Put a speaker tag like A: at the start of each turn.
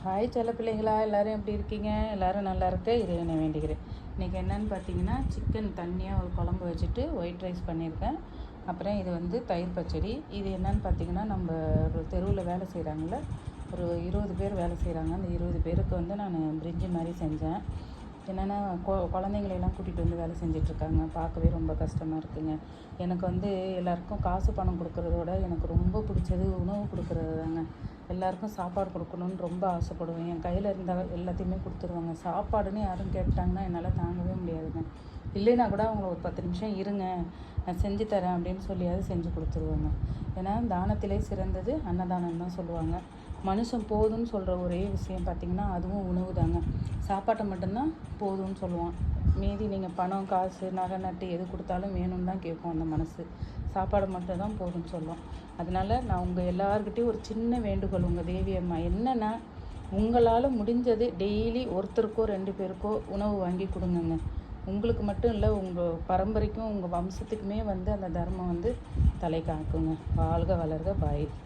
A: Hi செல்ல பிள்ளைங்களா, எல்லோரும் எப்படி இருக்கீங்க? எல்லோரும் நல்லா இருக்க இறைவனை வேண்டிக்கிறேன். இன்றைக்கி என்னென்னு பார்த்தீங்கன்னா, சிக்கன் தண்ணியாக ஒரு குழம்பு வச்சுட்டு ஒயிட் ரைஸ் பண்ணியிருக்கேன். அப்புறம் இது வந்து தயிர் பச்சடி. இது என்னென்னு பார்த்தீங்கன்னா, நம்ம ஒரு தெருவில் வேலை செய்கிறாங்கள, ஒரு 20 பேர் வேலை செய்கிறாங்க. அந்த 20 பேருக்கு வந்து நான் பிரிஞ்சி மாதிரி செஞ்சேன். என்னென்னா குழந்தைங்களையெல்லாம் கூட்டிகிட்டு வந்து வேலை செஞ்சிட்ருக்காங்க. பார்க்கவே ரொம்ப கஷ்டமாக இருக்குங்க. எனக்கு வந்து எல்லாேருக்கும் காசு பணம் கொடுக்குறதோட எனக்கு ரொம்ப பிடிச்சது உணவு கொடுக்குறது தாங்க. எல்லாேருக்கும் சாப்பாடு கொடுக்கணுன்னு ரொம்ப ஆசைப்படுவேன். என் கையில் இருந்த எல்லாத்தையுமே கொடுத்துருவாங்க. சாப்பாடுன்னு யாரும் கேட்டாங்கன்னா என்னால் தாங்கவே முடியாதுங்க. இல்லைன்னா கூட அவங்கள ஒரு 10 நிமிஷம் இருங்க, நான் செஞ்சு தரேன் அப்படின்னு சொல்லியாவது செஞ்சு கொடுத்துருவாங்க. ஏன்னா தானத்திலே சிறந்தது அன்னதானம் தான் சொல்லுவாங்க. மனுஷன் போதும்னு சொல்கிற ஒரே விஷயம் பார்த்திங்கன்னா அதுவும் உணவு தாங்க. சாப்பாட்டை மட்டும்தான் போதும்னு சொல்லுவான். மீதி நீங்கள் பணம் காசு நகை நட்டு எது கொடுத்தாலும் வேணும்னு தான் கேட்கும் அந்த மனசு. சாப்பாடு மட்டும் தான் போதும்னு சொல்லும். அதனால் நான் உங்கள் எல்லாருக்கிட்டையும் ஒரு சின்ன வேண்டுகோள், உங்கள் தேவி அம்மா என்னென்னா, உங்களால் முடிஞ்சது டெய்லி ஒருத்தருக்கோ 2 பேருக்கோ உணவு வாங்கி கொடுங்கங்க. உங்களுக்கு மட்டும் இல்லை, உங்கள் பரம்பரைக்கும் உங்கள் வம்சத்துக்குமே வந்து அந்த தர்மம் வந்து தலை காக்குங்க. வாழ்க வளர்க. பாய்.